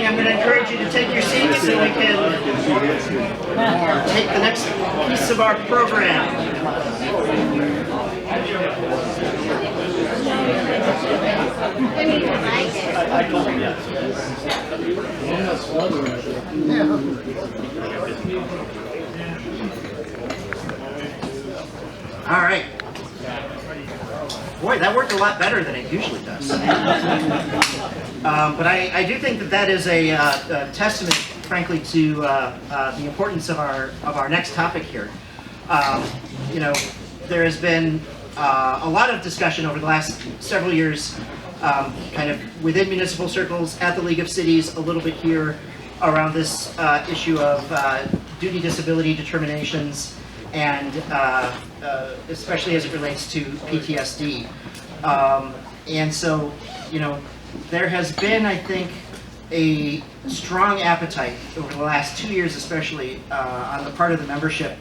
morning. I'm going to encourage you to take your seats so we can take the next piece of our program. All right. Boy, that worked a lot better than it usually does. But I do think that that is a testament, frankly, to the importance of our next topic here. You know, there has been a lot of discussion over the last several years, kind of within municipal circles, at the League of Cities, a little bit here, around this issue of duty disability determinations, and especially as it relates to PTSD. And so, you know, there has been, I think, a strong appetite over the last 2 years especially on the part of the membership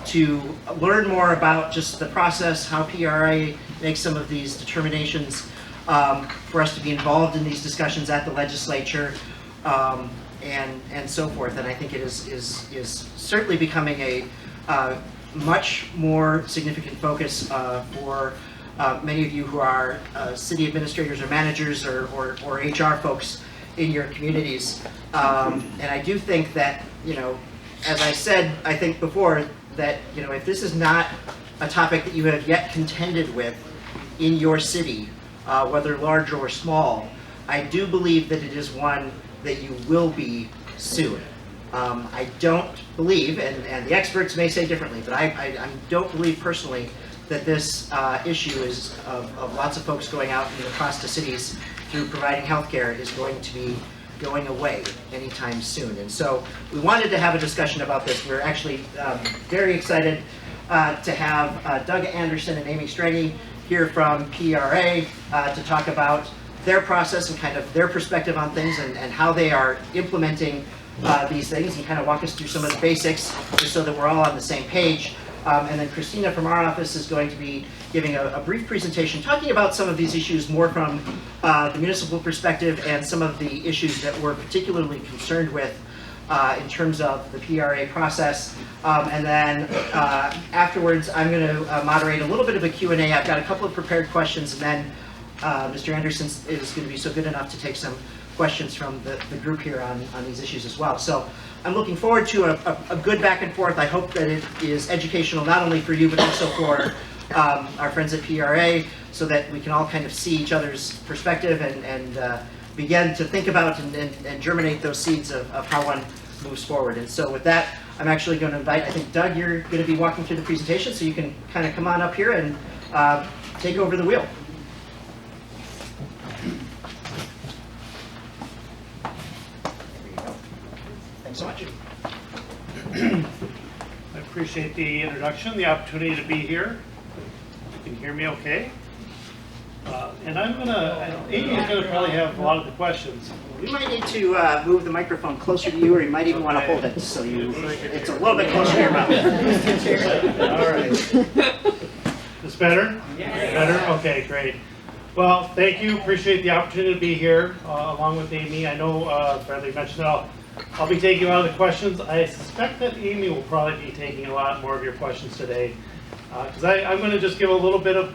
to learn more about just the process, how PRA makes some of these determinations, for us to be involved in these discussions at the legislature, and so forth. And I think it is certainly becoming a much more significant focus for many of you who are city administrators or managers or HR folks in your communities. And I do think that, you know, as I said, I think before, that, you know, if this is not a topic that you have yet contended with in your city, whether large or small, I do believe that it is one that you will be soon. I don't believe, and the experts may say differently, but I don't believe personally that this issue is of lots of folks going out and across the cities through providing healthcare is going to be going away anytime soon. And so we wanted to have a discussion about this. We're actually very excited to have Doug Anderson and Amy Strenge here from PRA to talk about their process and kind of their perspective on things, and how they are implementing these things, and kind of walk us through some of the basics just so that we're all on the same page. And then Christina from our office is going to be giving a brief presentation talking about some of these issues more from the municipal perspective, and some of the issues that we're particularly concerned with in terms of the PRA process. And then afterwards, I'm going to moderate a little bit of a Q&A. I've got a couple of prepared questions, and then Mr. Anderson is going to be so good enough to take some questions from the group here on these issues as well. So I'm looking forward to a good back and forth. I hope that it is educational not only for you, but also for our friends at PRA, so that we can all kind of see each other's perspective and begin to think about and germinate those seeds of how one moves forward. And so with that, I'm actually going to invite, I think, Doug, you're going to be walking through the presentation, so you can kind of come on up here and take over the wheel. So much. I appreciate the introduction, the opportunity to be here. You can hear me okay. And Amy's gonna probably have a lot of the questions. We might need to move the microphone closer to you, or you might even want to hold it so it's a little bit closer to your mouth. All right. This better? Yeah. Better? Okay, great. Well, thank you. Appreciate the opportunity to be here along with Amy. I know Bradley mentioned that I'll be taking a lot of the questions. I suspect that Amy will probably be taking a lot more of your questions today, because I'm going to just give a little bit of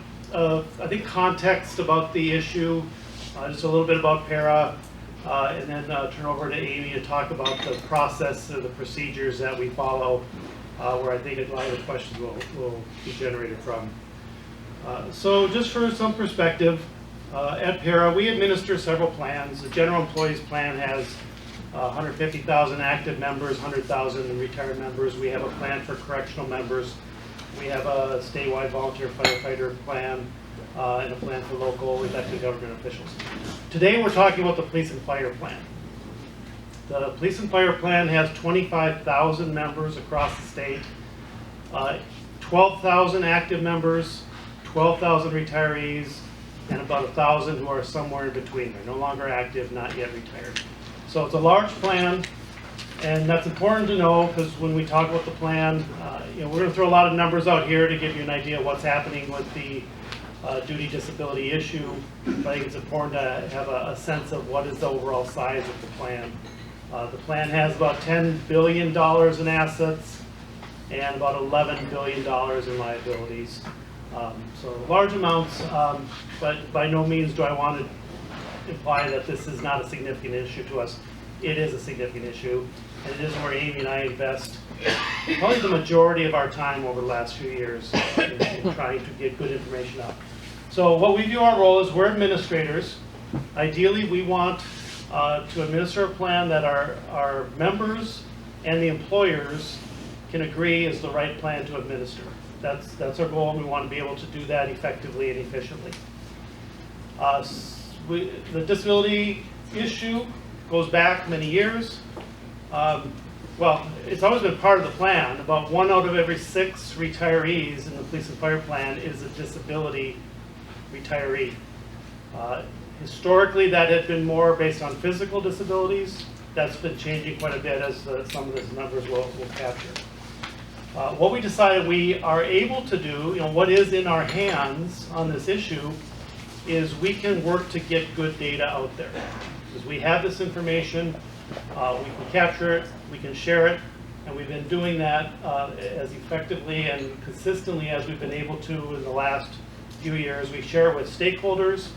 I think, context about the issue, just a little bit about PARA, and then turn over to Amy to talk about the process or the procedures that we follow, where I think a lot of the questions will be generated from. So just for some perspective, at PARA, we administer several plans. The General Employees Plan has 150,000 active members, 100,000 retired members. We have a plan for correctional members. We have a statewide volunteer firefighter plan, and a plan for local elected government officials. Today we're talking about the police and fire plan. The police and fire plan has 25,000 members across the state, 12,000 active members, 12,000 retirees, and about 1,000 who are somewhere in between. They're no longer active, not yet retired. So it's a large plan, and that's important to know, because when we talk about the plan, we're going to throw a lot of numbers out here to give you an idea of what's happening with the duty disability issue. But I think it's important to have a sense of what is the overall size of the plan The plan has about $10 billion in assets and about $11 billion in liabilities. So large amounts, but by no means do I want to imply that this is not a significant issue to us. It is a significant issue, and it is where Amy and I invest probably the majority of our time over the last few years in trying to get good information out. So what we view our role is we're administrators. Ideally, we want to administer a plan that our members and the employers can agree is the right plan to administer. That's our goal, and we want to be able to do that effectively and efficiently. The disability issue goes back many years. Well, it's always been part of the plan. About 1 out of every 6 retirees in the police and fire plan is a disability retiree. Historically, that had been more based on physical disabilities. That's been changing quite a bit, as some of the numbers will capture. What we decided we are able to do, what is in our hands on this issue, is we can work to get good data out there. Because we have this information, we can capture it, we can share it, and we've been doing that as effectively and consistently as we've been able to in the last few years. We share it with stakeholders,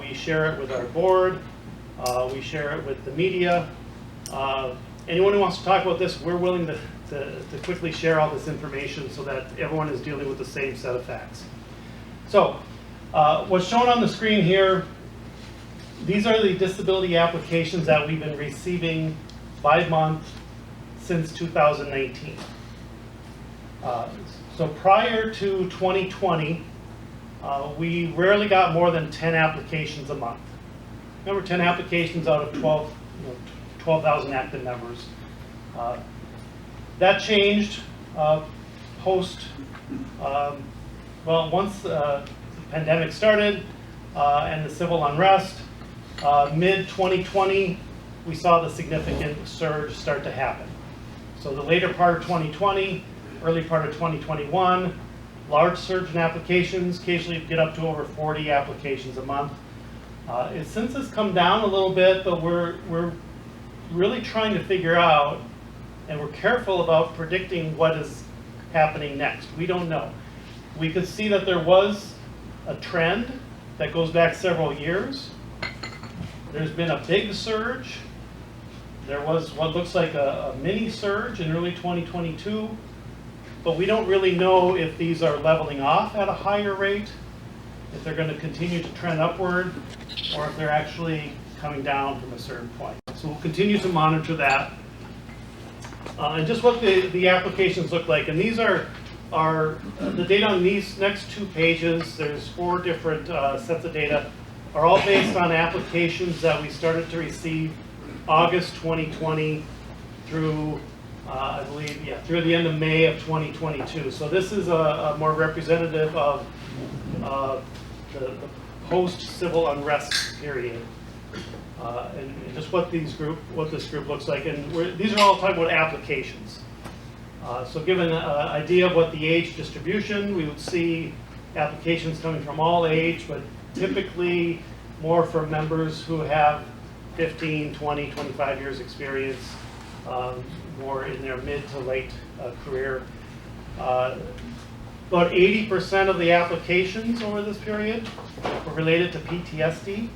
we share it with our board, we share it with the media. Anyone who wants to talk about this, we're willing to quickly share all this information so that everyone is dealing with the same set of facts. So, what's shown on the screen here, these are the disability applications that we've been receiving by month since 2019. So prior to 2020, we rarely got more than 10 applications a month. Remember, 10 applications out of 12,000 active members. That changed post, well, once the pandemic started and the civil unrest, mid-2020, we saw the significant surge start to happen. So the later part of 2020, early part of 2021, large surge in applications, occasionally get up to over 40 applications a month. It since has come down a little bit, but we're really trying to figure out, and we're careful about predicting what is happening next. We don't know. We could see that there was a trend that goes back several years. There's been a big surge. There was what looks like a mini surge in early 2022, but we don't really know if these are leveling off at a higher rate, if they're going to continue to trend upward, or if they're actually coming down from a certain point. So we'll continue to monitor that. And just what the applications look like. And these are the data on these next 2 pages. There's 4 different sets of data, are all based on applications that we started to receive August 2020 through, I believe, through the end of May of 2022. So this is a more representative of the post-civil unrest period. And just what this group looks like. And these are all talking about applications. So given an idea of what the age distribution, we would see applications coming from all age, but typically more from members who have 15, 20, 25 years experience, more in their mid to late career. About 80% of the applications over this period were related to PTSD.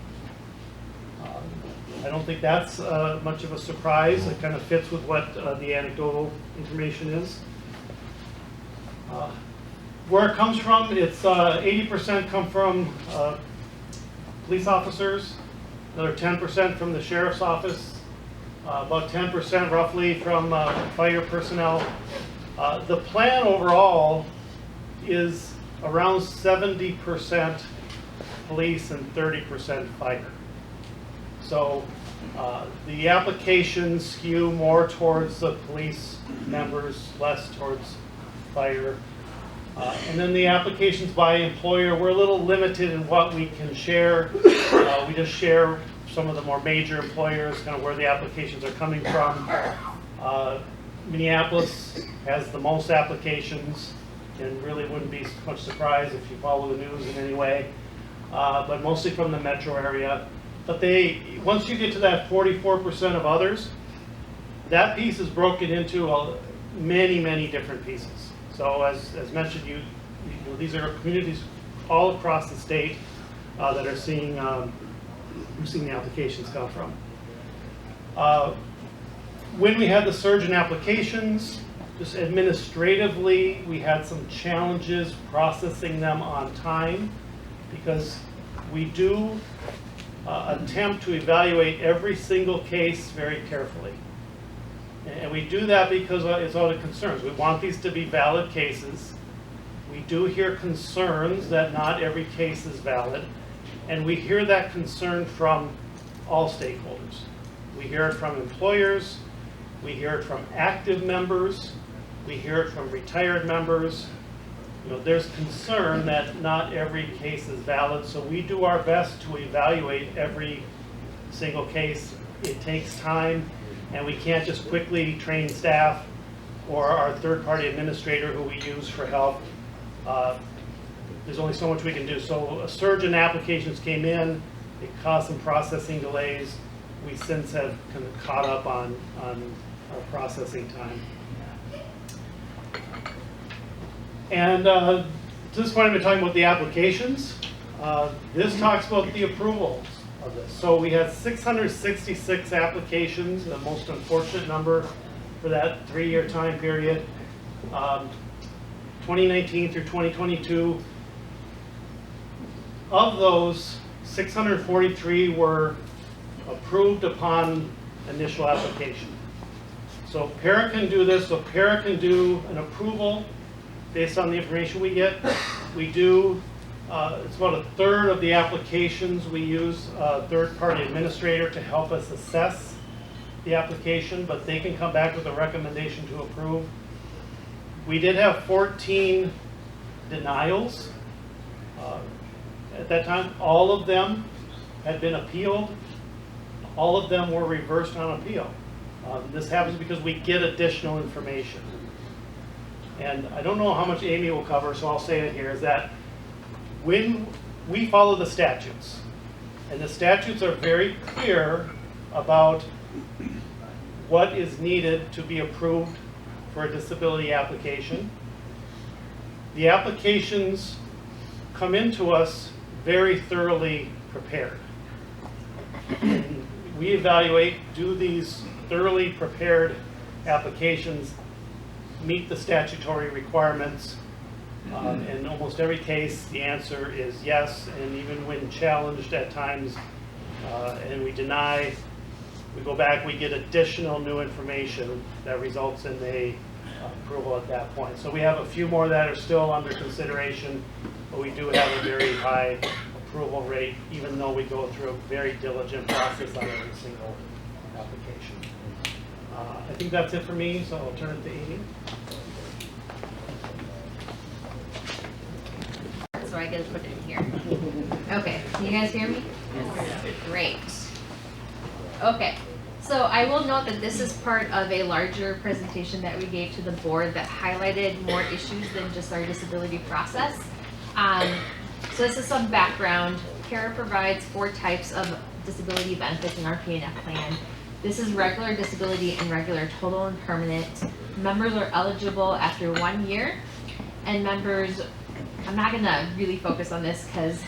I don't think that's much of a surprise. It kind of fits with what the anecdotal information is. Where it comes from, it's 80% come from police officers, another 10% from the sheriff's office, about 10% roughly from fire personnel. The plan overall is around 70% police and 30% fire. So the applications skew more towards the police members, less towards fire. And then the applications by employer, we're a little limited in what we can share. We just share some of the more major employers, kind of where the applications are coming from. Minneapolis has the most applications, and really wouldn't be much surprise if you follow the news in any way, but mostly from the metro area. But once you get to that 44% of others, that piece is broken into many, many different pieces. So as mentioned, these are communities all across the state that are seeing the applications come from. When we had the surge in applications, just administratively, we had some challenges processing them on time, because we do attempt to evaluate every single case very carefully. And we do that because it's out of concerns. We want these to be valid cases. We do hear concerns that not every case is valid, and we hear that concern from all stakeholders. We hear it from employers, we hear it from active members, we hear it from retired members. There's concern that not every case is valid, so we do our best to evaluate every single case. It takes time, and we can't just quickly train staff or our third-party administrator who we use for help. There's only so much we can do. So a surge in applications came in, it caused some processing delays. We since have kind of caught up on our processing time. And at this point, I've been talking about the applications. This talks about the approvals of this. So we had 666 applications, the most unfortunate number for that 3-year time period, 2019 through 2022. Of those, 643 were approved upon initial application. So PARA can do this. So PARA can do an approval based on the information we get. We do, it's about 1/3 of the applications we use a third-party administrator to help us assess the application, but they can come back with a recommendation to approve. We did have 14 denials at that time. All of them had been appealed. All of them were reversed on appeal. This happens because we get additional information. And I don't know how much Amy will cover, so I'll say it here, is that when we follow the statutes, and the statutes are very clear about what is needed to be approved for a disability application. The applications come into us very thoroughly prepared. And we evaluate, do these thoroughly prepared applications meet the statutory requirements? In almost every case, the answer is yes, and even when challenged at times and we deny, we go back, we get additional new information that results in a approval at that point. So we have a few more that are still under consideration, but we do have a very high approval rate, even though we go through a very diligent process on every single application. I think that's it for me, so I'll turn it to Amy. So I gotta put it in here. Okay, can you guys hear me? Great. Okay, so I will note that this is part of a larger presentation that we gave to the board that highlighted more issues than just our disability process. So this is some background. CARA provides 4 types of disability benefits in our P&F plan. This is regular disability and regular total and permanent. Members are eligible after 1 year, and members, I'm not gonna really focus on this because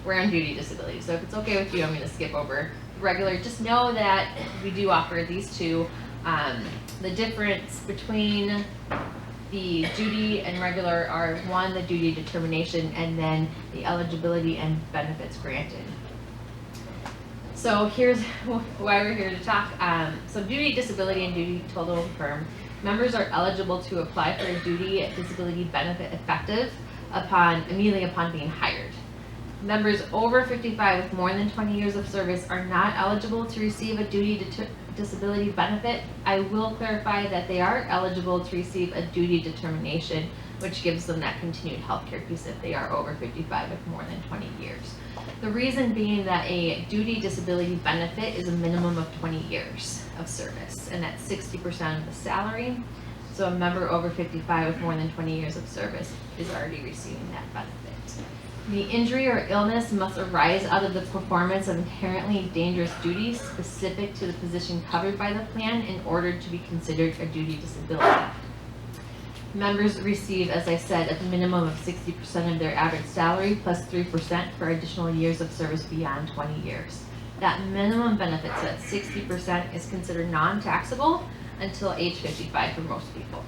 we're on duty disability. So if it's okay with you, I'm gonna skip over regular. Just know that we do offer these two. The difference between the duty and regular are 1, the duty determination, and then the eligibility and benefits granted. So here's why we're here to talk. So duty disability and duty total and perm. Members are eligible to apply for a duty disability benefit effective immediately upon being hired. Members over 55 with more than 20 years of service are not eligible to receive a duty disability benefit. I will clarify that they are eligible to receive a duty determination, which gives them that continued healthcare piece if they are over 55 with more than 20 years. The reason being that a duty disability benefit is a minimum of 20 years of service, and that's 60% of the salary. So a member over 55 with more than 20 years of service is already receiving that benefit. The injury or illness must arise out of the performance of inherently dangerous duties specific to the position covered by the plan in order to be considered a duty disability. Members receive, as I said, a minimum of 60% of their average salary plus 3% for additional years of service beyond 20 years. That minimum benefit, so that 60%, is considered non-taxable until age 55 for most people.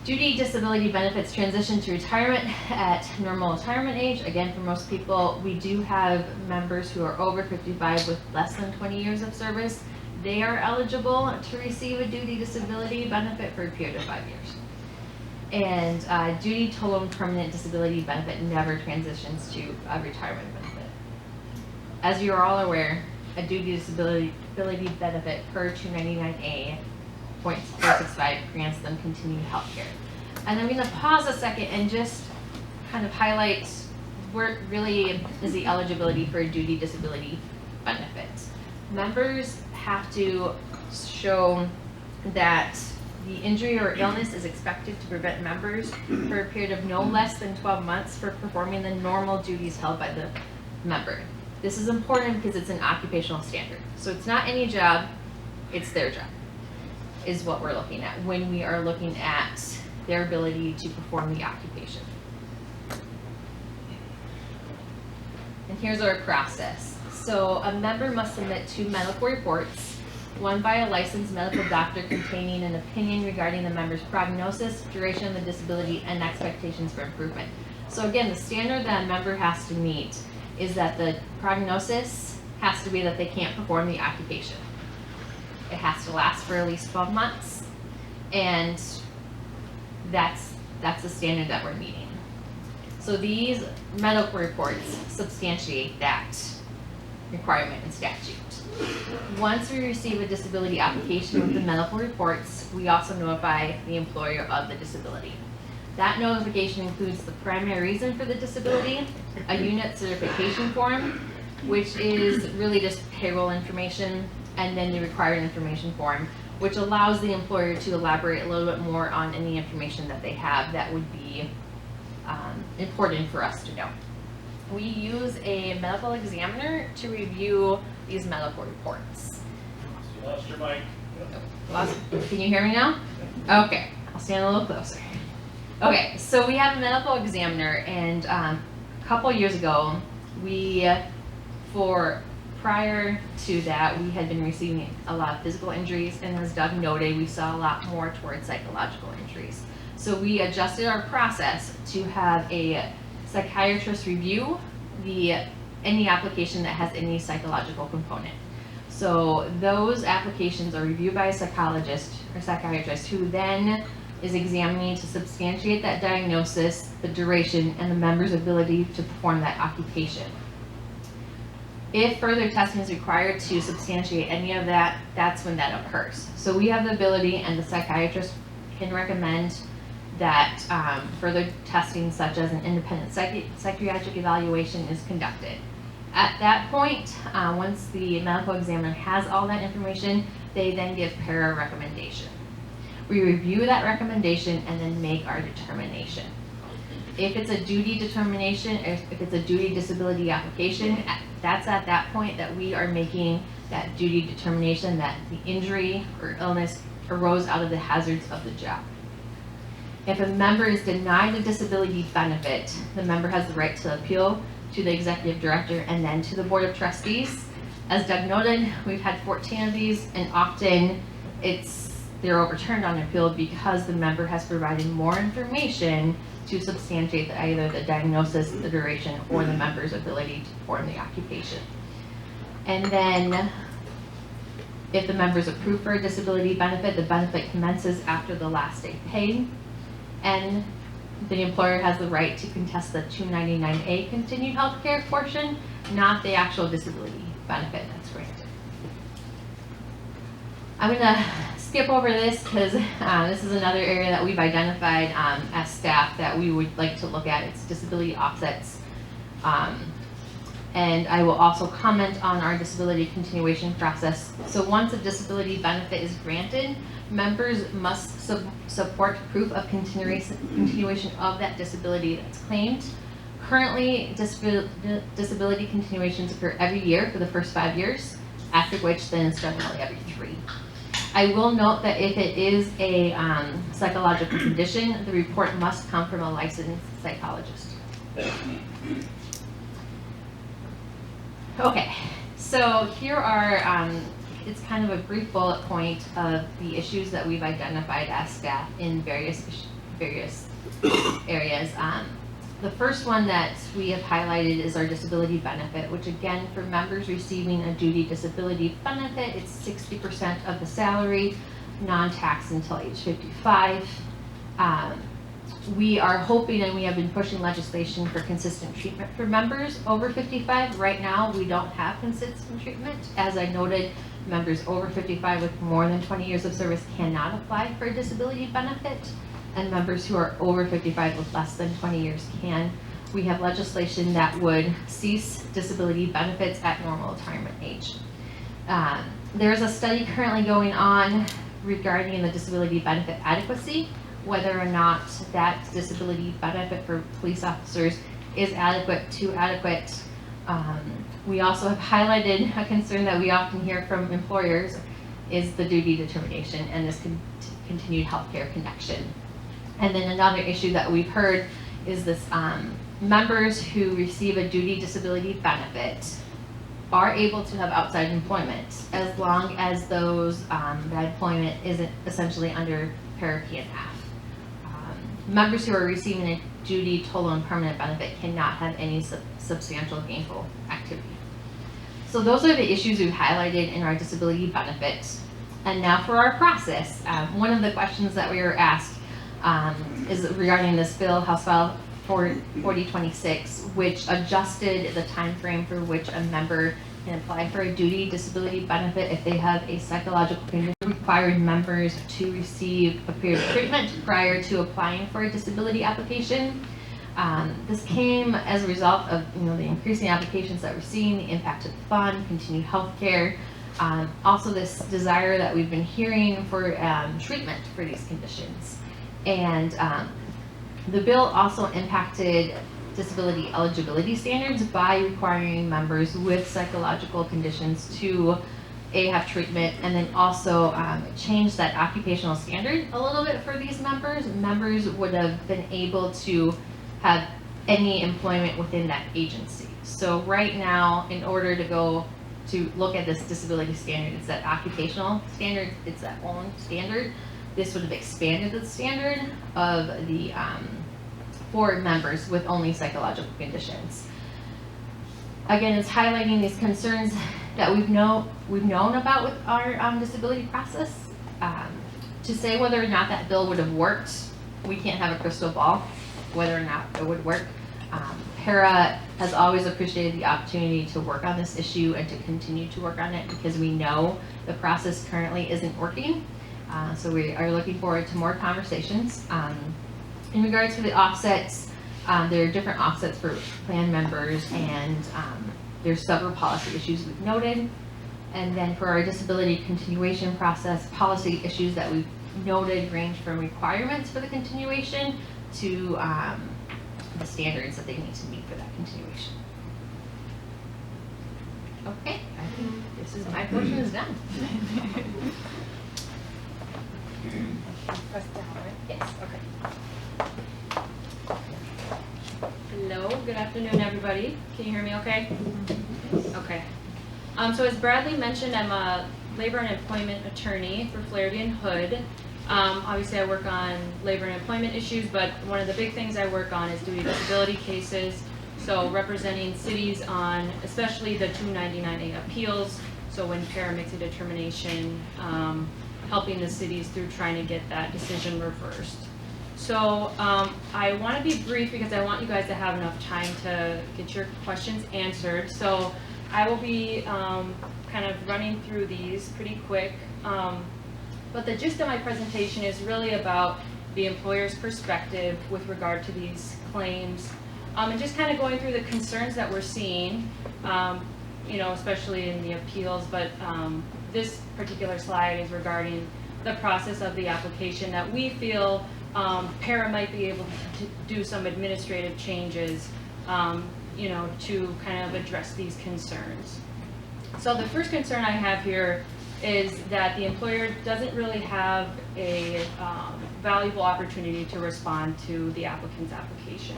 Duty disability benefits transition to retirement at normal retirement age. Again, for most people, we do have members who are over 55 with less than 20 years of service. They are eligible to receive a duty disability benefit for a period of 5 years. And duty total and permanent disability benefit never transitions to a retirement benefit. As you are all aware, a duty disability benefit per 299A .465 grants them continued health care. And I'm going to pause a second and just kind of highlight where really is the eligibility for a duty disability benefit. Members have to show that the injury or illness is expected to prevent members for a period of no less than 12 months for performing the normal duties held by the member. This is important because it's an occupational standard. So it's not any job, it's their job, is what we're looking at when we are looking at their ability to perform the occupation. And here's our process. So a member must submit 2 medical reports, one by a licensed medical doctor containing an opinion regarding the member's prognosis, duration of the disability, and expectations for improvement. So again, the standard that a member has to meet is that the prognosis has to be that they can't perform the occupation. It has to last for at least 12 months, and that's the standard that we're meeting. So these medical reports substantiate that requirement in statute. Once we receive a disability application with the medical reports, we also notify the employer of the disability. That notification includes the primary reason for the disability, a unit certification form, which is really just payroll information, and then the required information form, which allows the employer to elaborate a little bit more on any information that they have that would be important for us to know. We use a medical examiner to review these medical reports. You lost your mic. Can you hear me now? Okay, I'll stand a little closer. Okay, so we have a medical examiner, and a couple years ago, prior to that, we had been receiving a lot of physical injuries, and as Doug noted, we saw a lot more towards psychological injuries. So we adjusted our process to have a psychiatrist review any application that has any psychological component. So those applications are reviewed by a psychologist or psychiatrist who then is examining to substantiate that diagnosis, the duration, and the member's ability to perform that occupation. If further testing is required to substantiate any of that, that's when that occurs. So we have the ability, and the psychiatrist can recommend that further testing such as an independent psychiatric evaluation is conducted. At that point, once the medical examiner has all that information, they then give para recommendation. We review that recommendation and then make our determination. If it's a duty determination, if it's a duty disability application, that's at that point that we are making that duty determination that the injury or illness arose out of the hazards of the job. If a member is denied a disability benefit, the member has the right to appeal to the executive director and then to the board of trustees. As Doug noted, we've had 14 of these, and often they're overturned on appeal because the member has provided more information to substantiate either the diagnosis, the duration, or the member's ability to perform the occupation. And then if the member is approved for a disability benefit, the benefit commences after the last day paid, and the employer has the right to contest the 299A continued health care portion, not the actual disability benefit that's granted. I'm going to skip over this because this is another area that we've identified as staff that we would like to look at. It's disability offsets. And I will also comment on our disability continuation process. So once a disability benefit is granted, members must support proof of continuation of that disability that's claimed. Currently, disability continuations occur every year for the first 5 years, after which then it's generally every 3. I will note that if it is a psychological condition, the report must come from a licensed psychologist. Okay, so here are, it's kind of a brief bullet point of the issues that we've identified as staff in various areas. The first one that we have highlighted is our disability benefit, which again, for members receiving a duty disability benefit, it's 60% of the salary, non-tax until age 55. We are hoping, and we have been pushing legislation for consistent treatment for members over 55. Right now, we don't have consistent treatment. As I noted, members over 55 with more than 20 years of service cannot apply for a disability benefit, and members who are over 55 with less than 20 years can. We have legislation that would cease disability benefits at normal retirement age. There's a study currently going on regarding the disability benefit adequacy, whether or not that disability benefit for police officers is adequate, too adequate. We also have highlighted a concern that we often hear from employers is the duty determination and this continued healthcare connection. And then another issue that we've heard is this members who receive a duty disability benefit are able to have outside employment as long as those that employment isn't essentially under para PNF. Members who are receiving a duty, total, and permanent benefit cannot have any substantial gainful activity. So those are the issues we've highlighted in our disability benefits. And now for our process. One of the questions that we were asked is regarding this bill, House File 4026, which adjusted the time frame for which a member can apply for a duty disability benefit if they have a psychological condition. Required members to receive a period of treatment prior to applying for a disability application. This came as a result of the increasing applications that we're seeing, the impact of the fund, continued health care, also this desire that we've been hearing for treatment for these conditions. And the bill also impacted disability eligibility standards by requiring members with psychological conditions to have treatment, and then also change that occupational standard a little bit for these members. Members would have been able to have any employment within that agency. So right now, in order to go to look at this disability standard, it's that occupational standard, it's that own standard. This would have expanded the standard of the for members with only psychological conditions. Again, it's highlighting these concerns that we've known about with our disability process. To say whether or not that bill would have worked, we can't have a crystal ball whether or not it would work. Para has always appreciated the opportunity to work on this issue and to continue to work on it because we know the process currently isn't working. So we are looking forward to more conversations. In regards to the offsets, there are different offsets for plan members, and there's several policy issues we've noted. And then for our disability continuation process, policy issues that we've noted range from requirements for the continuation to the standards that they need to meet for that continuation. Okay, I think this is my portion is done. Press down, right? Yes, okay. Hello, good afternoon, everybody. Can you hear me okay? Okay. So as Bradley mentioned, I'm a labor and employment attorney for Flaherty and Hood. Obviously I work on labor and employment issues, but one of the big things I work on is duty disability cases. So representing cities on especially the 299A appeals. So when para makes a determination, helping the cities through trying to get that decision reversed. So I want to be brief because I want you guys to have enough time to get your questions answered. So I will be kind of running through these pretty quick. But the gist of my presentation is really about the employer's perspective with regard to these claims, and just kind of going through the concerns that we're seeing, especially in the appeals, but this particular slide is regarding the process of the application that we feel para might be able to do some administrative changes you know, to kind of address these concerns. So the first concern I have here is that the employer doesn't really have a valuable opportunity to respond to the applicant's application.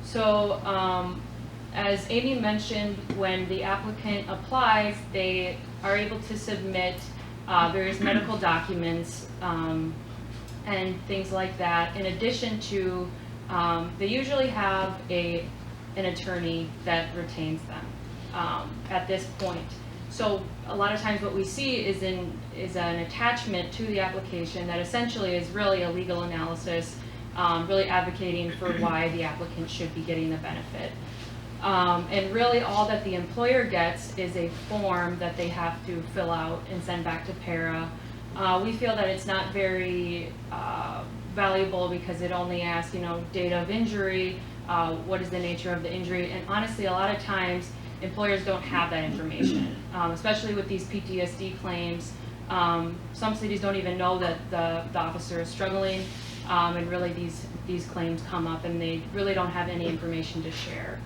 So as Amy mentioned, when the applicant applies, they are able to submit various medical documents and things like that. In addition to, they usually have an attorney that retains them at this point. So a lot of times what we see is an attachment to the application that essentially is really a legal analysis, really advocating for why the applicant should be getting the benefit. And really all that the employer gets is a form that they have to fill out and send back to para. We feel that it's not very valuable because it only asks, you know, date of injury, what is the nature of the injury, and honestly a lot of times employers don't have that information, especially with these PTSD claims. Some cities don't even know that the officer is struggling, and really these claims come up and they really don't have any information to share.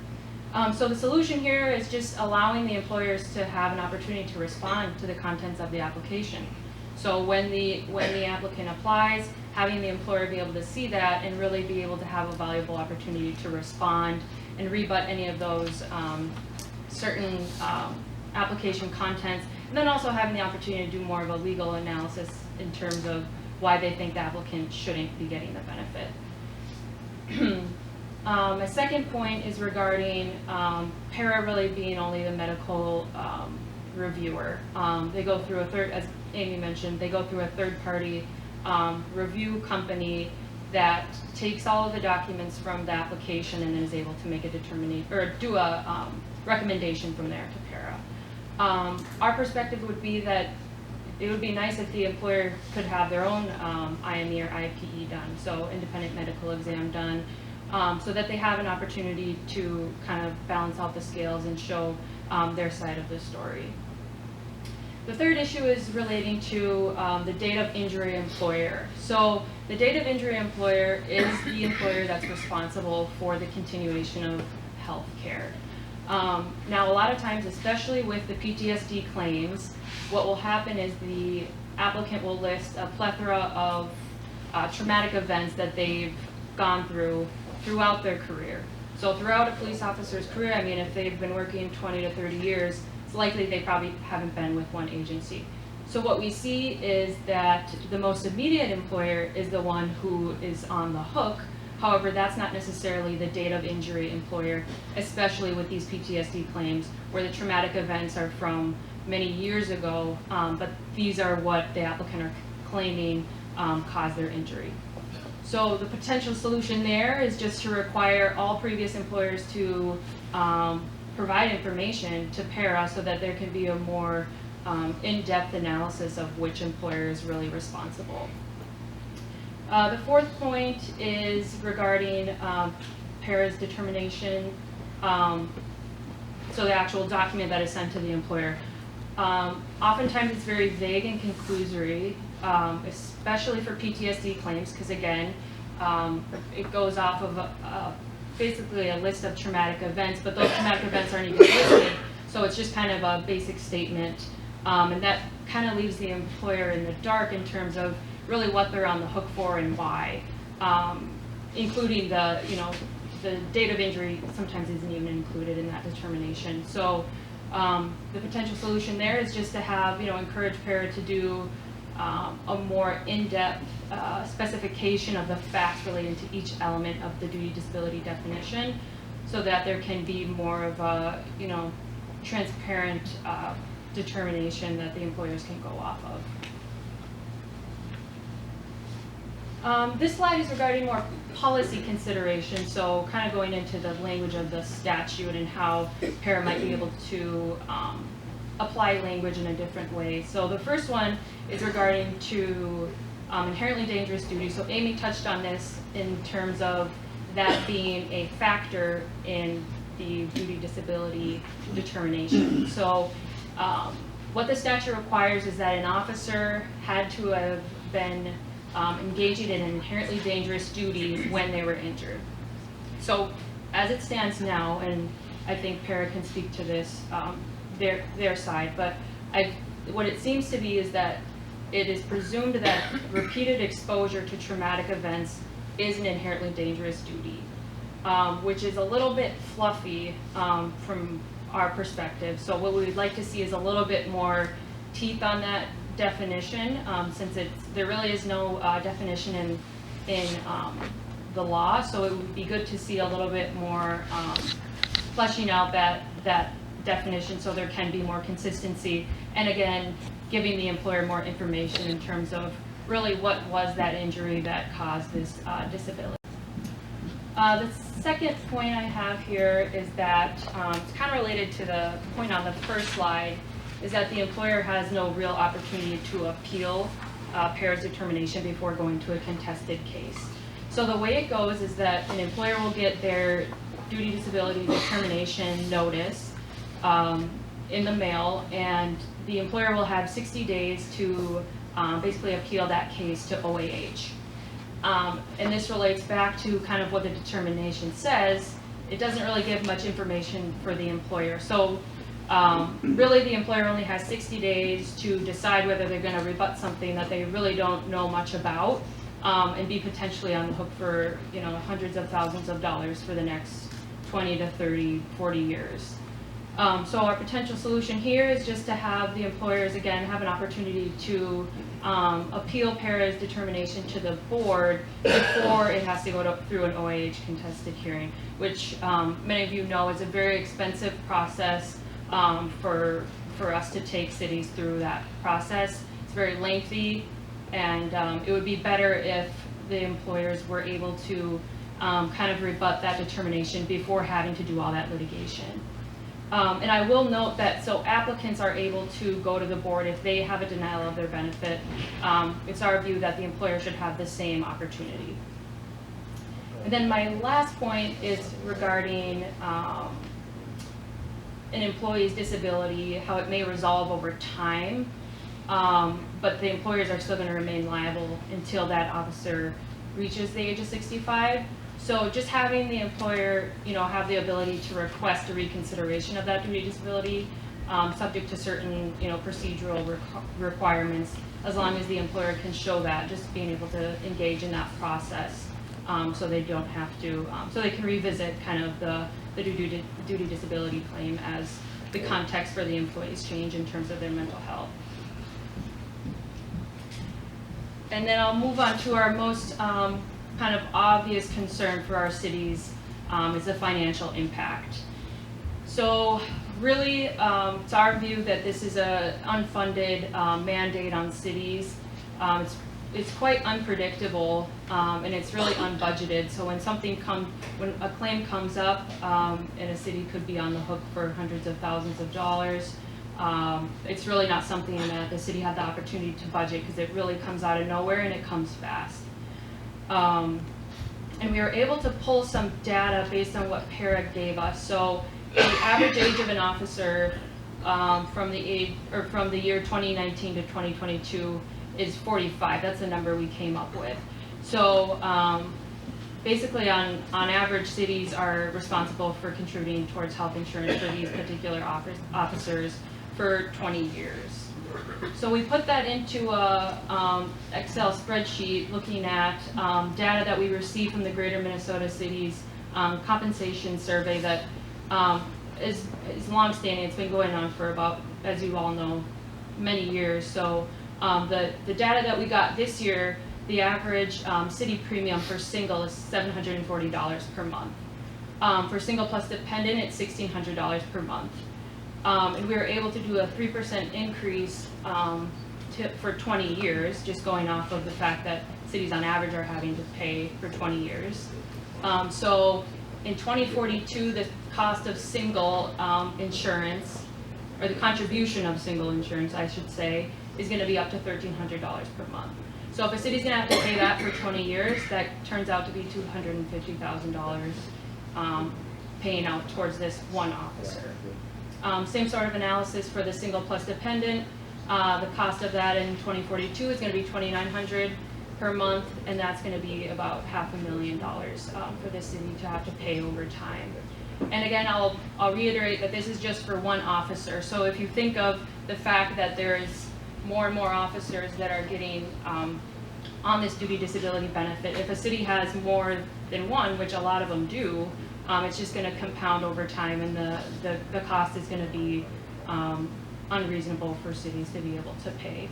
So the solution here is just allowing the employers to have an opportunity to respond to the contents of the application. So when the applicant applies, having the employer be able to see that and really be able to have a valuable opportunity to respond and rebut any of those certain application contents, and then also having the opportunity to do more of a legal analysis in terms of why they think the applicant shouldn't be getting the benefit. My second point is regarding para really being only the medical reviewer. They go through as Amy mentioned, they go through a third-party review company that takes all of the documents from the application and then is able to make a determination or do a recommendation from there to para. Our perspective would be that it would be nice if the employer could have their own IME or IPE done, so independent medical exam done, so that they have an opportunity to kind of balance out the scales and show their side of the story. The third issue is relating to the date of injury employer. So the date of injury employer is the employer that's responsible for the continuation of health care. Now a lot of times, especially with the PTSD claims, what will happen is the applicant will list a plethora of traumatic events that they've gone through throughout their career. So throughout a police officer's career, I mean, if they've been working 20 to 30 years, it's likely they probably haven't been with one agency. So what we see is that the most immediate employer is the one who is on the hook. However, that's not necessarily the date of injury employer, especially with these PTSD claims where the traumatic events are from many years ago, but these are what the applicant are claiming caused their injury. So the potential solution there is just to require all previous employers to provide information to para so that there can be a more in-depth analysis of which employer is really responsible. The fourth point is regarding para's determination, so the actual document that is sent to the employer. Oftentimes it's very vague and conclusory, especially for PTSD claims, because again, it goes off of basically a list of traumatic events, but those traumatic events aren't even listed, so it's just kind of a basic statement, and that kind of leaves the employer in the dark in terms of really what they're on the hook for and why, including the date of injury sometimes isn't even included in that determination. So the potential solution there is just to have, encourage para to do a more in-depth specification of the facts relating to each element of the duty disability definition, so that there can be more of a, transparent determination that the employers can go off of. This slide is regarding more policy considerations, so kind of going into the language of the statute and how para might be able to apply language in a different way. So the first one is regarding to inherently dangerous duty. So Amy touched on this in terms of that being a factor in the duty disability determination. So what the statute requires is that an officer had to have been engaging in an inherently dangerous duty when they were injured. So as it stands now, and I think Para can speak to this, their side, but what it seems to be is that it is presumed that repeated exposure to traumatic events is an inherently dangerous duty, which is a little bit fluffy from our perspective. So what we would like to see is a little bit more teeth on that definition, since there really is no definition in the law. So it would be good to see a little bit more fleshing out that definition, so there can be more consistency, and again, giving the employer more information in terms of really what was that injury that caused this disability. The second point I have here is that it's kind of related to the point on the first slide, is that the employer has no real opportunity to appeal Para's determination before going to a contested case. So the way it goes is that an employer will get their duty disability determination notice in the mail, and the employer will have 60 days to basically appeal that case to OAH. And this relates back to kind of what the determination says. It doesn't really give much information for the employer. So really the employer only has 60 days to decide whether they're going to rebut something that they really don't know much about, and be potentially on the hook for, hundreds of thousands of dollars for the next 20 to 30, 40 years. So our potential solution here is just to have the employers, again, have an opportunity to appeal Para's determination to the board before it has to go through an OAH contested hearing, which many of you know is a very expensive process for us to take cities through that process. It's very lengthy, and it would be better if the employers were able to kind of rebut that determination before having to do all that litigation. And I will note that so applicants are able to go to the board if they have a denial of their benefit. It's our view that the employer should have the same opportunity. And then my last point is regarding an employee's disability, how it may resolve over time, but the employers are still going to remain liable until that officer reaches the age of 65. So just having the employer, have the ability to request a reconsideration of that duty disability, subject to certain, procedural requirements, as long as the employer can show that, just being able to engage in that process, so they don't have to, so they can revisit kind of the duty disability claim as the context for the employees change in terms of their mental health. And then I'll move on to our most kind of obvious concern for our cities is the financial impact. So really, it's our view that this is an unfunded mandate on cities. It's quite unpredictable, and it's really unbudgeted. So when when a claim comes up, and a city could be on the hook for hundreds of thousands of dollars, it's really not something that the city had the opportunity to budget, because it really comes out of nowhere and it comes fast. And we were able to pull some data based on what Para gave us. So the average age of an officer from the year 2019 to 2022 is 45. That's the number we came up with. So basically, on average, cities are responsible for contributing towards health insurance for these particular officers for 20 years. So we put that into a Excel spreadsheet looking at data that we received from the Greater Minnesota Cities compensation survey that is long-standing. It's been going on for about, as you all know, many years. So the data that we got this year, the average city premium for single is $740 per month. For single plus dependent, it's $1,600 per month. And we were able to do a 3% increase for 20 years, just going off of the fact that cities on average are having to pay for 20 years. So in 2042, the cost of single insurance, or the contribution of single insurance, I should say, is going to be up to $1,300 per month. So if a city's going to have to pay that for 20 years, that turns out to be $250,000 paying out towards this one officer. Same sort of analysis for the single plus dependent. The cost of that in 2042 is going to be $2,900 per month, and that's going to be about $500,000 for the city to have to pay over time. And again, I'll reiterate that this is just for one officer. So if you think of the fact that there is more and more officers that are getting on this duty disability benefit, if a city has more than one, which a lot of them do, it's just going to compound over time, and the cost is going to be unreasonable for cities to be able to pay.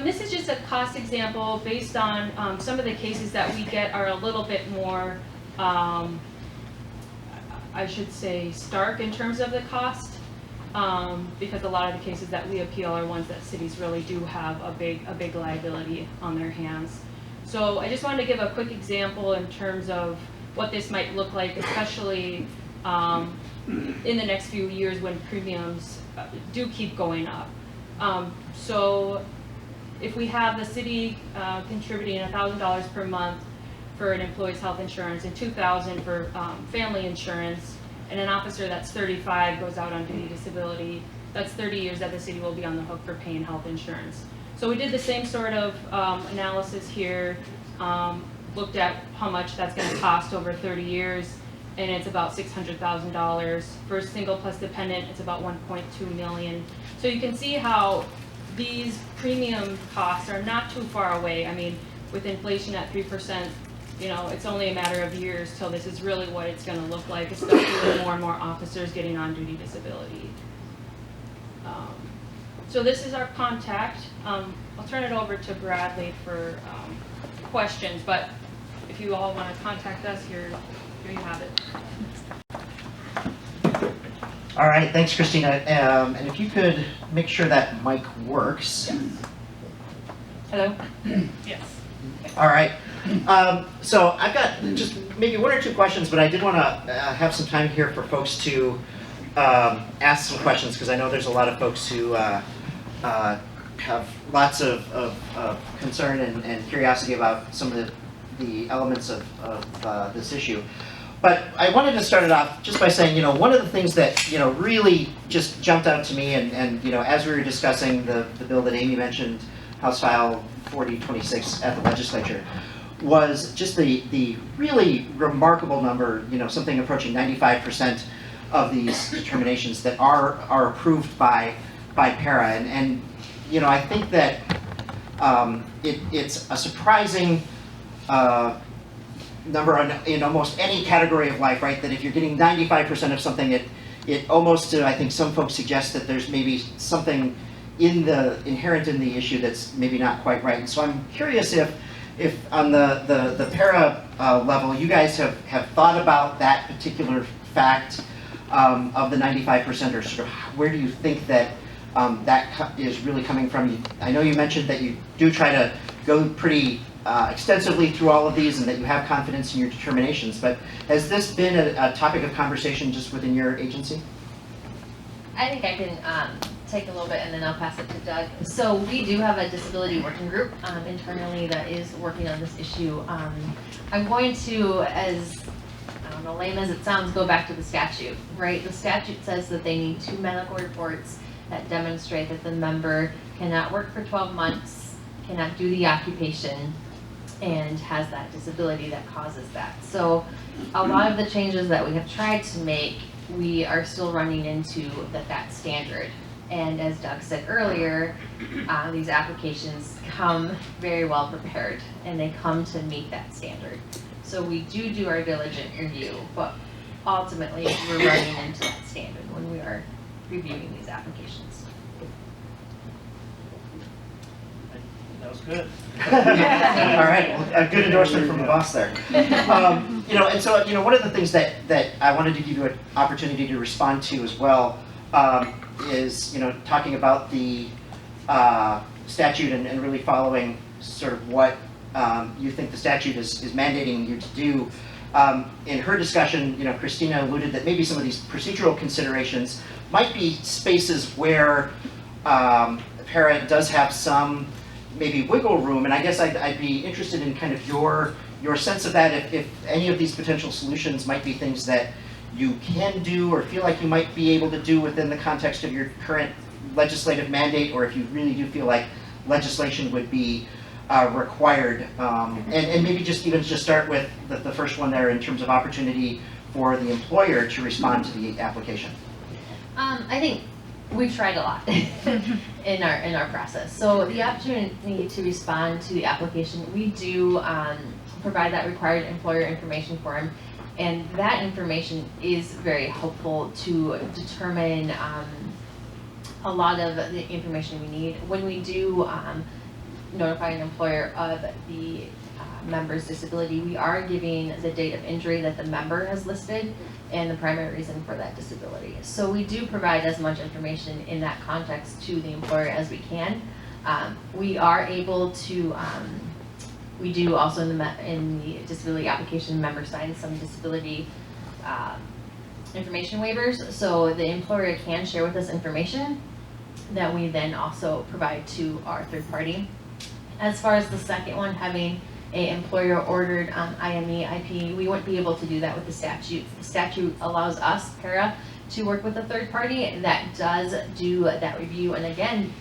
This is just a cost example based on some of the cases that we get are a little bit more, I should say, stark in terms of the cost, because a lot of the cases that we appeal are ones that cities really do have a big liability on their hands. So I just wanted to give a quick example in terms of what this might look like, especially in the next few years when premiums do keep going up. So if we have the city contributing $1,000 per month for an employee's health insurance and $2,000 for family insurance, and an officer that's 35 goes out on duty disability, that's 30 years that the city will be on the hook for paying health insurance. So we did the same sort of analysis here, looked at how much that's going to cost over 30 years, and it's about $600,000. For a single plus dependent, it's about $1.2 million. So you can see how these premium costs are not too far away. I mean, with inflation at 3%, you know, it's only a matter of years till this is really what it's going to look like, especially with more and more officers getting on duty disability. So this is our contact. I'll turn it over to Bradley for questions, but if you all want to contact us, here you have it. All right, thanks, Christina. And if you could make sure that mic works. Hello? Yes. All right. So I've got just maybe one or two questions, but I did want to have some time here for folks to ask some questions, because I know there's a lot of folks who have lots of concern and curiosity about some of the elements of this issue. But I wanted to start it off just by saying, you know, one of the things that, you know, really just jumped out to me, and you know, as we were discussing the bill that Amy mentioned, House File 4026 at the legislature, was just the really remarkable number, you know, something approaching 95% of these determinations that are approved by para. And you know, I think that it's a surprising number in almost any category of life, right? That if you're getting 95% of something, it almost, I think some folks suggest that there's maybe something inherent in the issue that's maybe not quite right. And so I'm curious if on the para level, you guys have thought about that particular fact of the 95%, or sort of where do you think that that is really coming from? I know you mentioned that you do try to go pretty extensively through all of these and that you have confidence in your determinations, but has this been a topic of conversation just within your agency? I think I can take a little bit and then I'll pass it to Doug. So we do have a disability working group internally that is working on this issue. I'm going to, as I don't know, lame as it sounds, go back to the statute, right? The statute says that they need 2 medical reports that demonstrate that the member cannot work for 12 months, cannot do the occupation, and has that disability that causes that. So a lot of the changes that we have tried to make, we are still running into that standard. And as Doug said earlier, these applications come very well prepared and they come to meet that standard. So we do our diligent review, but ultimately we're running into that standard when we are reviewing these applications. That was good. All right, well, a good endorsement from the boss there. You know, and so, you know, one of the things that I wanted to give you an opportunity to respond to as well is, you know, talking about the statute and really following sort of what you think the statute is mandating you to do. In her discussion, you know, Christina alluded that maybe some of these procedural considerations might be spaces where para does have some maybe wiggle room, and I guess I'd be interested in kind of your sense of that, if any of these potential solutions might be things that you can do or feel like you might be able to do within the context of your current legislative mandate, or if you really do feel like legislation would be required. And maybe just start with the first one there in terms of opportunity for the employer to respond to the application. I think we've tried a lot in our process. So the opportunity to respond to the application, we do provide that required employer information form, and that information is very helpful to determine a lot of the information we need. When we do notify an employer of the member's disability, we are giving the date of injury that the member has listed and the primary reason for that disability. So we do provide as much information in that context to the employer as we can. We are able to, we do also in the disability application, member signs some disability information waivers, so the employer can share with us information that we then also provide to our third party. As far as the second one, having a employer ordered IME, IP, we wouldn't be able to do that with the statute. The statute allows us, para, to work with a third party that does do that review. And again,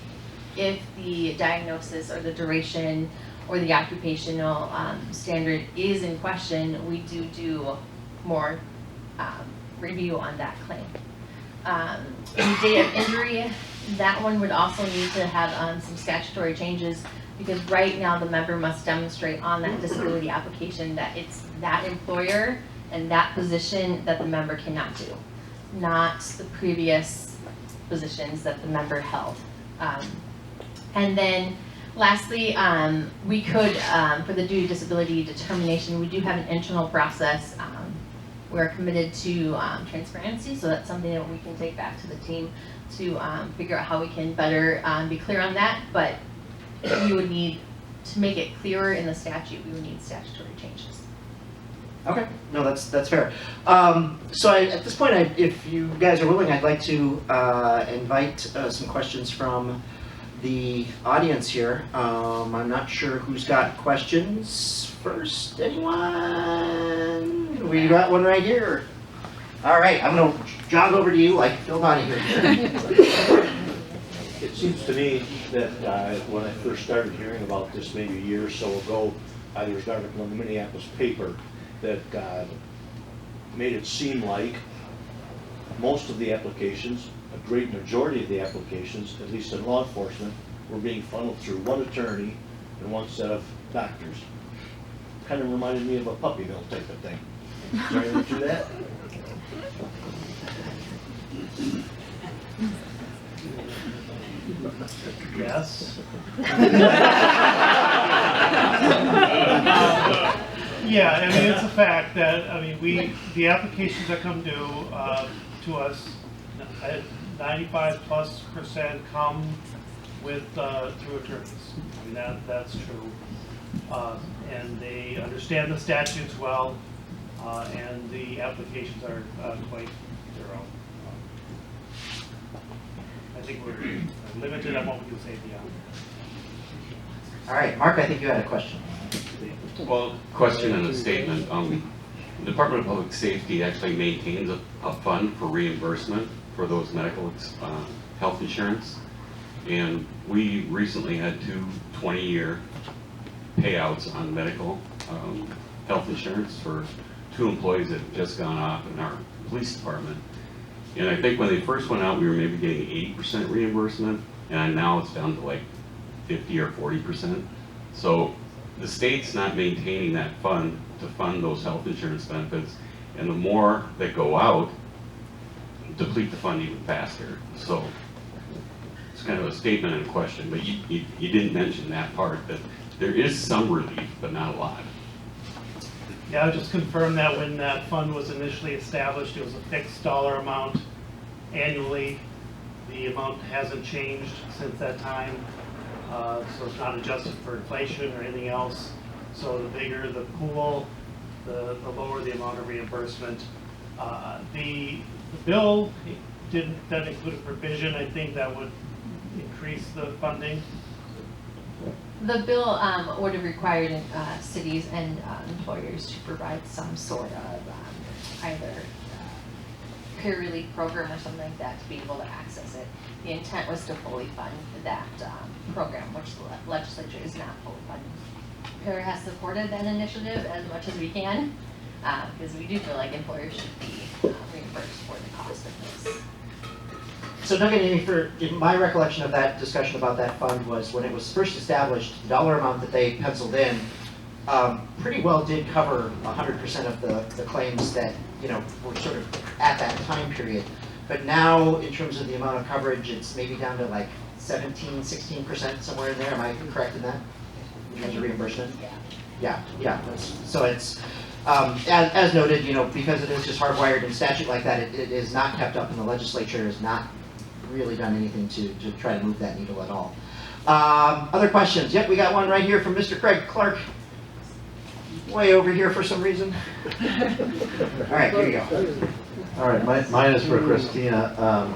if the diagnosis or the duration or the occupational standard is in question, we do more review on that claim. The date of injury, that one would also need to have some statutory changes, because right now the member must demonstrate on that disability application that it's that employer and that position that the member cannot do, not the previous positions that the member held. And then lastly, we could, for the due to disability determination, we do have an internal process. We're committed to transparency, so that's something that we can take back to the team to figure out how we can better be clear on that. But we would need, to make it clearer in the statute, we would need statutory changes. Okay, no, that's fair. So at this point, if you guys are willing, I'd like to invite some questions from the audience here. I'm not sure who's got questions first. Anyone? We got one right here. All right, I'm going to jog over to you like Phil Bonnie here. It seems to me that when I first started hearing about this maybe a year or so ago, there was an article in the Minneapolis paper that made it seem like most of the applications, a great majority of the applications, at least in law enforcement, were being funneled through one attorney and one set of doctors. Kind of reminded me of a puppy mill type of thing. Is there anything to that? Yes. Yeah, I mean, it's a fact that, I mean, the applications that come due to us, 95+% come with, through attorneys. I mean, that's true. And they understand the statutes well, and the applications are quite thorough. I think we're limited on what we can say beyond. All right, Mark, I think you had a question. Well, question and a statement. The Department of Public Safety actually maintains a fund for reimbursement for those medical health insurance. And we recently had two 20-year payouts on medical health insurance for two employees that had just gone off in our police department. And I think when they first went out, we were maybe getting 80% reimbursement, and now it's down to like 50 or 40%. So the state's not maintaining that fund to fund those health insurance benefits, and the more that go out, deplete the fund even faster. So it's kind of a statement and a question, but you didn't mention that part, that there is some relief, but not a lot. Yeah, I'll just confirm that when that fund was initially established, it was a fixed dollar amount annually. The amount hasn't changed since that time, so it's not adjusted for inflation or anything else. So the bigger the pool, the lower the amount of reimbursement. The bill doesn't include a provision, I think, that would increase the funding. The bill would have required cities and employers to provide some sort of either peer relief program or something like that to be able to access it. The intent was to fully fund that program, which the legislature is not fully funding. PARA has supported that initiative as much as we can, because we do feel like employers should be reimbursed for the cost of this. So Doug and Amy, my recollection of that discussion about that fund was when it was first established, the dollar amount that they penciled in pretty well did cover 100% of the claims that, you know, were sort of at that time period. But now, in terms of the amount of coverage, it's maybe down to like 17, 16%, somewhere in there. Am I correct in that? In terms of reimbursement? Yeah. So it's, as noted, you know, because it is just hardwired in statute like that, it is not kept up, and the legislature has not really done anything to try to move that needle at all. Other questions? Yep, we got one right here from Mr. Craig Clark. Way over here for some reason. All right, here you go. All right, mine is for Christina.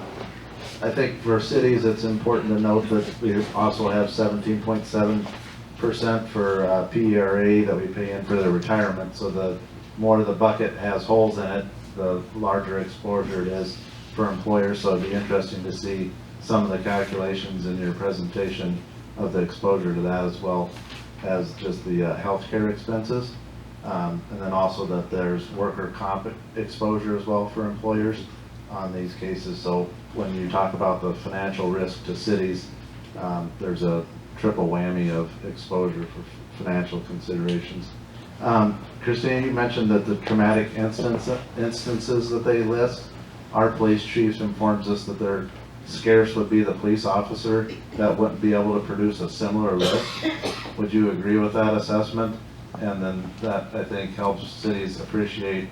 I think for cities, it's important to note that we also have 17.7% for PERA that we pay in for their retirement. So the more the bucket has holes in it, the larger exposure it is for employers. So it'd be interesting to see some of the calculations in your presentation of the exposure to that, as well as just the healthcare expenses. And then also that there's worker comp exposure as well for employers on these cases. So when you talk about the financial risk to cities, there's a triple whammy of exposure for financial considerations. Christine, you mentioned that the traumatic instances that they list, our police chief informs us that they're scarce would be the police officer that wouldn't be able to produce a similar list. Would you agree with that assessment? And then that, I think, helps cities appreciate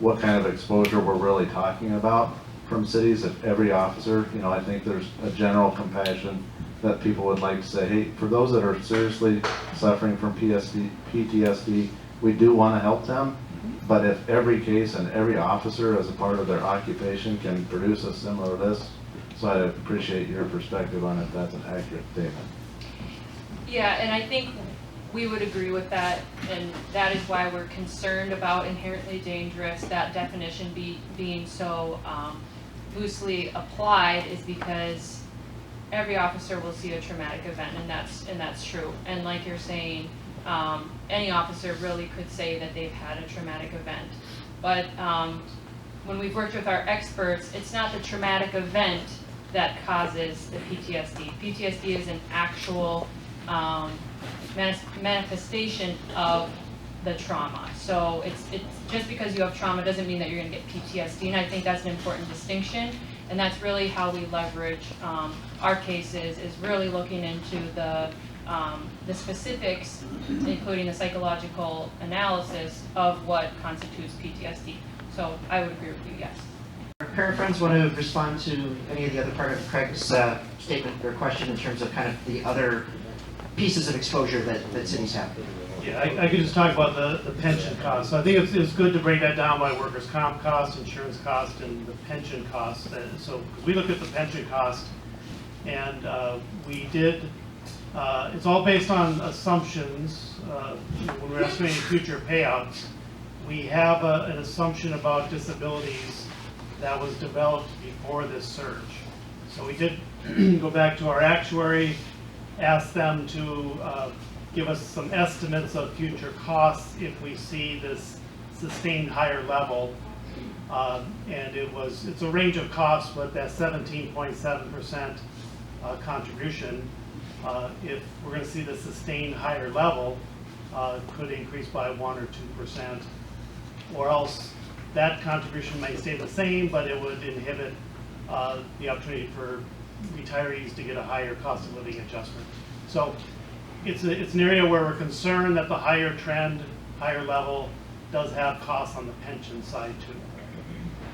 what kind of exposure we're really talking about from cities. If every officer, you know, I think there's a general compassion that people would like to say, hey, for those that are seriously suffering from PTSD, we do want to help them. But if every case and every officer as a part of their occupation can produce a similar list, so I'd appreciate your perspective on it. That's an accurate statement. Yeah, and I think we would agree with that, and that is why we're concerned about inherently dangerous. That definition being so loosely applied is because every officer will see a traumatic event, and that's true. And like you're saying, any officer really could say that they've had a traumatic event. But when we've worked with our experts, it's not the traumatic event that causes the PTSD. PTSD is an actual manifestation of the trauma. So it's just because you have trauma doesn't mean that you're going to get PTSD, and I think that's an important distinction. And that's really how we leverage our cases, is really looking into the specifics, including the psychological analysis of what constitutes PTSD. So I would agree with you, yes. Parent friends want to respond to any of the other part of Craig's statement or question in terms of kind of the other pieces of exposure that cities have? Yeah, I could just talk about the pension cost. So I think it's good to break that down by workers' comp cost, insurance cost, and the pension cost. So we look at the pension cost, and we did, it's all based on assumptions. When we're estimating future payouts, we have an assumption about disabilities that was developed before this surge. So we did go back to our actuary, ask them to give us some estimates of future costs if we see this sustained higher level. And it's a range of costs, but that 17.7% contribution, if we're going to see the sustained higher level, could increase by 1 or 2%, or else that contribution may stay the same, but it would inhibit the opportunity for retirees to get a higher cost of living adjustment. So it's an area where we're concerned that the higher trend, higher level, does have costs on the pension side too.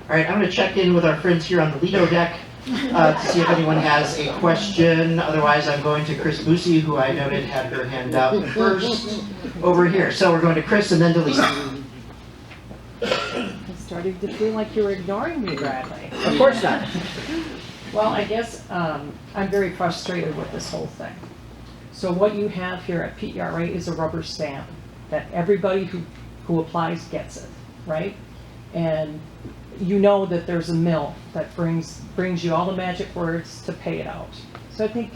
All right, I'm going to check in with our friends here on the Lido deck to see if anyone has a question. Otherwise, I'm going to Chris Busey, who I noted had her hand up first over here. So we're going to Chris and then to Lisa. I'm starting to feel like you're ignoring me, Bradley. Of course not. Well, I guess I'm very frustrated with this whole thing. So what you have here at PERA is a rubber stamp that everybody who applies gets it, right? And you know that there's a mill that brings you all the magic words to pay it out. So I think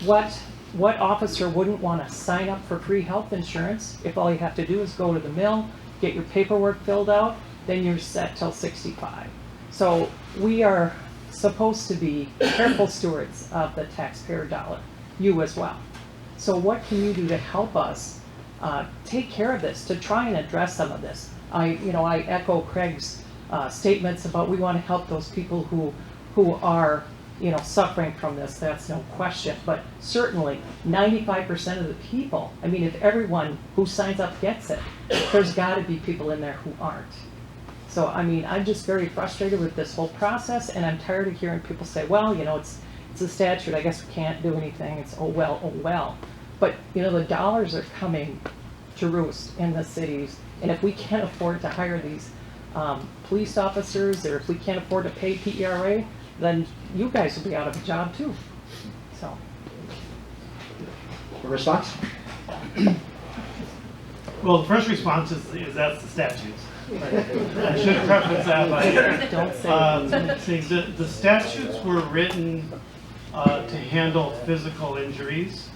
what officer wouldn't want to sign up for free health insurance if all you have to do is go to the mill, get your paperwork filled out, then you're set till 65. So we are supposed to be careful stewards of the taxpayer dollar, you as well. So what can you do to help us take care of this, to try and address some of this? I echo Craig's statements about we want to help those people who are suffering from this, that's no question. But certainly 95% of the people, I mean, if everyone who signs up gets it, there's got to be people in there who aren't. So, I mean, I'm just very frustrated with this whole process, and I'm tired of hearing people say, well, it's a statute, I guess we can't do anything, it's oh well. But, the dollars are coming to roost in the cities, and if we can't afford to hire these police officers, or if we can't afford to pay PERA, then you guys will be out of a job too. So. A response? Well, the first response is that's the statutes. I should preface that by saying the statutes were written to handle physical injuries,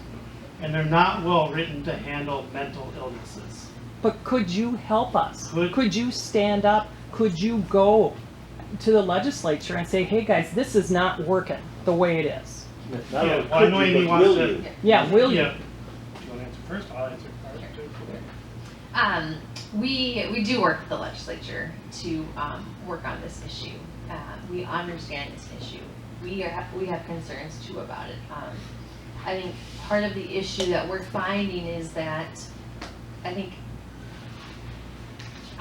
and they're not well written to handle mental illnesses. But could you help us? Could you stand up? Could you go to the legislature and say, hey guys, this is not working the way it is? Not Yeah, only well, I know could you, Amy but wants will to- you? Yeah, will you? Yeah. Do you want to answer first? I'll answer first. We do work with the legislature to work on this issue. We understand this issue. We have concerns too about it. I think part of the issue that we're finding is that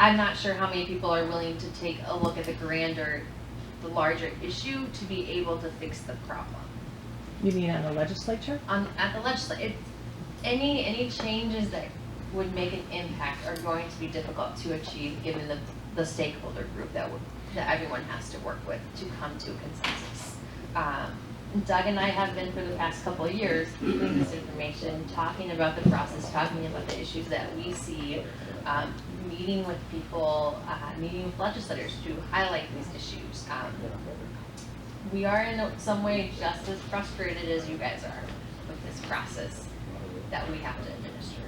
I'm not sure how many people are willing to take a look at the larger issue to be able to fix the problem. You mean on the legislature? At the legislature, any changes that would make an impact are going to be difficult to achieve given the stakeholder group that everyone has to work with to come to a consensus. Doug and I have been for the past couple of years giving this information, talking about the process, talking about the issues that we see, meeting with people, meeting with legislators to highlight these issues. We are in some way just as frustrated as you guys are with this process that we have to administer.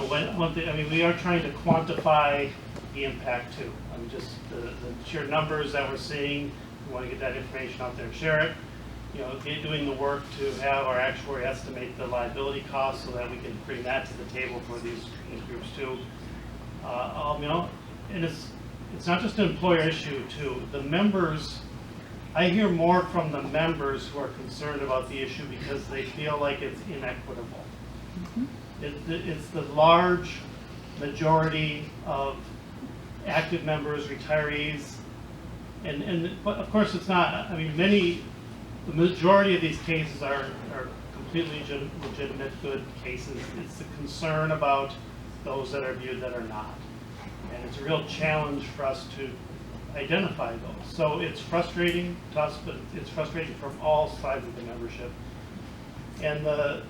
One thing, we are trying to quantify the impact too. Just the sheer numbers that we're seeing, we want to get that information out there and share it. Doing the work to have our actuary estimate the liability costs so that we can bring that to the table for these groups too. And it's not just an employer issue too. The members, I hear more from the members who are concerned about the issue because they feel like it's inequitable. Mm-hmm. It's the large majority of active members, retirees, but of course it's not. The majority of these cases are completely legitimate, good cases. It's the concern about those that are viewed that are not. And it's a real challenge for us to identify those. So it's frustrating to us, but it's frustrating from all sides of the membership. And the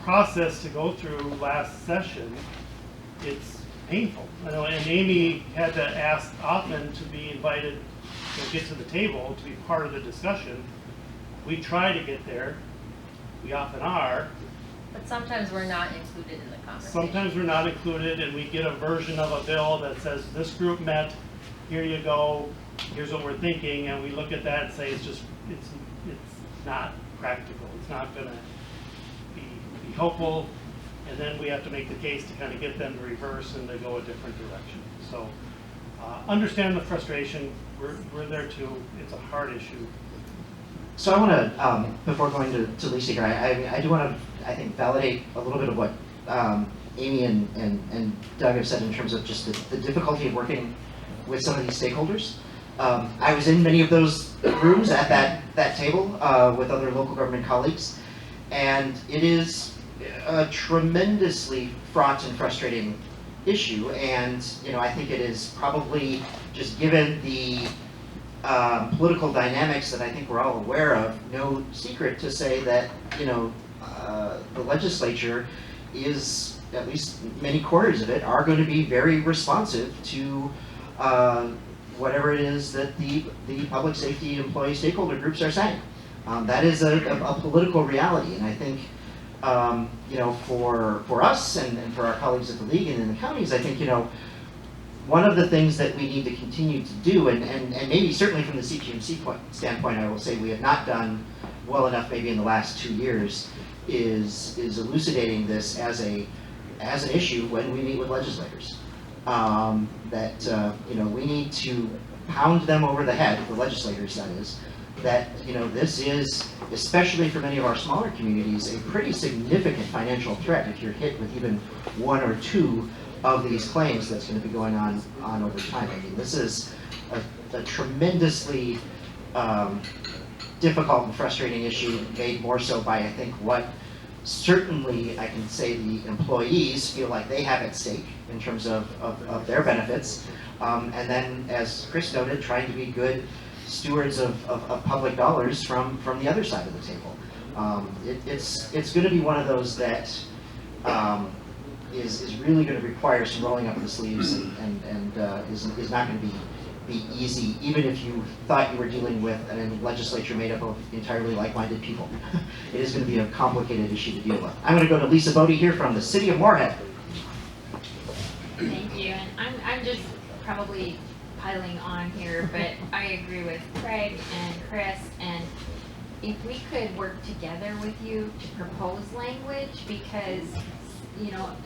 process to go through last session, it's painful. And Amy had to ask often to be invited to get to the table to be part of the discussion. We try to get there. We often are. But sometimes we're not included in the conversation. Sometimes we're not included, and we get a version of a bill that says this group met, here you go, here's what we're thinking, and we look at that and say it's not practical. It's not going to be helpful, and then we have to make the case to kind of get them to reverse and to go a different direction. So understand the frustration. We're there too. It's a hard issue. So I want to, before going to Lisa here, I do want to, I think, validate a little bit of what Amy and Doug have said in terms of just the difficulty of working with some of these stakeholders. I was in many of those rooms at that table with other local government colleagues, and it is a tremendously fraught and frustrating issue, and I think it is probably, just given the political dynamics that I think we're all aware of, no secret to say that the legislature is at least many quarters of it, are going to be very responsive to whatever it is that the public safety employee stakeholder groups are saying. That is a political reality, and I think for us and for our colleagues at the league and in the counties, I think one of the things that we need to continue to do, and maybe certainly from the CPMC standpoint, I will say we have not done well enough maybe in the last 2 years, is elucidating this as an issue when we meet with legislators. That we need to pound them over the head, the legislators that is, that this is, especially for many of our smaller communities, a pretty significant financial threat if you're hit with even 1 or 2 of these claims that's going to be going on over time. I mean, this is a tremendously difficult and frustrating issue, made more so by, I think, what certainly I can say the employees feel like they have at stake in terms of their benefits. And then, as Chris noted, trying to be good stewards of public dollars from the other side of the table. It's going to be one of those that is really going to require some rolling up of the sleeves and is not going to be easy, even if you thought you were dealing with a legislature made up of entirely like-minded people. It is going to be a complicated issue to deal with. I'm going to go to Lisa Bodie here from the city of Moorhead. Thank you, and I'm just probably piling on here, but I agree with Craig and Chris, and if we could work together with you to propose language, because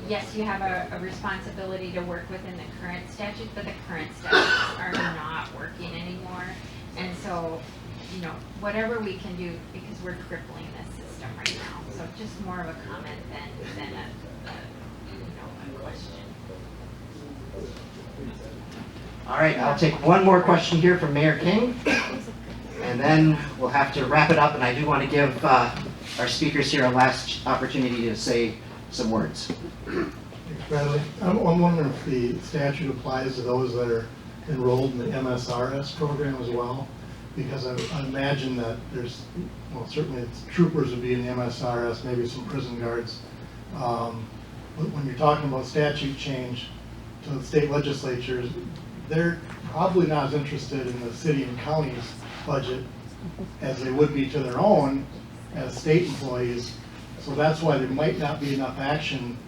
yes, you have a responsibility to work within the current statute, but the current statutes are not working anymore. And so, whatever we can do, because we're crippling this system right now. So just more of a comment than a question. All right, I'll take one more question here from Mayor King, and then we'll have to wrap it up. And I do want to give our speakers here a last opportunity to say some words. Thanks, Bradley. I'm wondering if the statute applies to those that are enrolled in the MSRS program as well, because I imagine that there's, well, certainly it's troopers would be in the MSRS, maybe some prison guards. But when you're talking about statute change to the state legislatures, they're probably not as interested in the city and county's budget as they would be to their own as state employees. So that's why there might not be enough action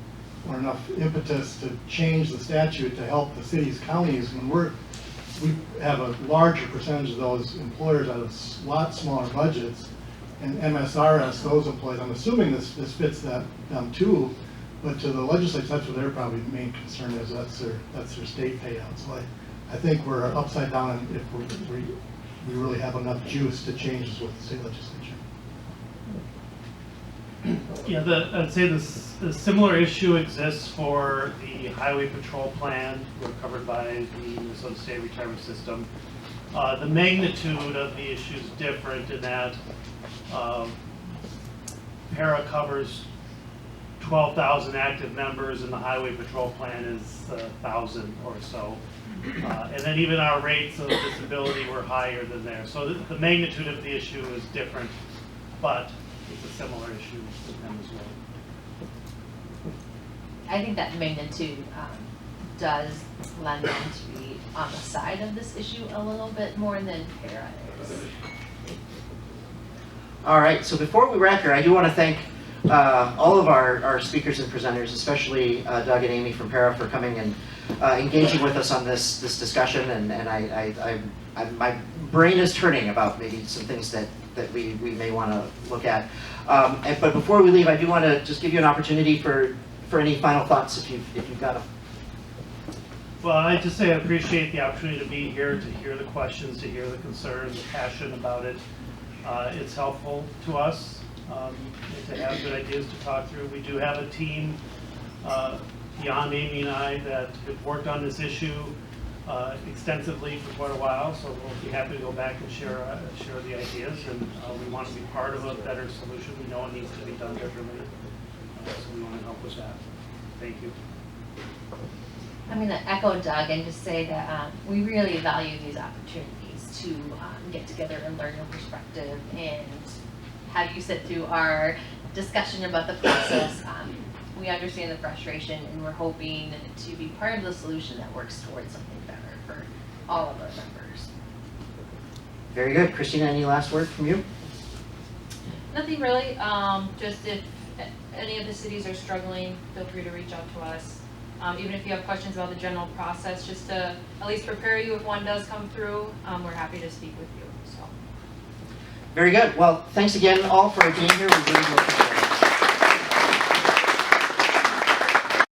or enough impetus to change the statute to help the cities, counties. When we have a larger percentage of those employers out of a lot smaller budgets, and MSRS, those employees, I'm assuming this fits them too, but to the legislature, that's what their probably main concern is. That's their state payout. So I think we're upside down if we really have enough juice to change this with the state legislature. Yeah, I'd say the similar issue exists for the highway patrol plan. We're covered by the Minnesota State Retirement System. The magnitude of the issue is different in that para covers 12,000 active members, and the highway patrol plan is 1,000 or so. And then even our rates of disability were higher than theirs. So the magnitude of the issue is different, but it's a similar issue with them as well. I think that magnitude does lend them to be on the side of this issue a little bit more than para is. All right, so before we wrap here, I do want to thank all of our speakers and presenters, especially Doug and Amy from para, for coming and engaging with us on this discussion. And my brain is turning about maybe some things that we may want to look at. But before we leave, I do want to just give you an opportunity for any final thoughts if you've got them. Well, I just say I appreciate the opportunity to be here, to hear the questions, to hear the concerns, the passion about it. It's helpful to us to have good ideas to talk through. We do have a team beyond Amy and I that have worked on this issue extensively for quite a while, so we'll be happy to go back and share the ideas, and we want to be part of a better solution. We know it needs to be done differently, so we want to help with that. Thank you. I'm going to echo Doug and just say that we really value these opportunities to get together and learn your perspective and have you sit through our discussion about the process. we understand the frustration, and we're hoping to be part of the solution that works towards something better for all of our members. Very good. Christina, any last word from you? Nothing really, just if any of the cities are struggling, feel free to reach out to us. Even if you have questions about the general process, just to at least prepare you if one does come through, we're happy to speak with you, so. Very good. Well, thanks again all for being here. We really do appreciate it.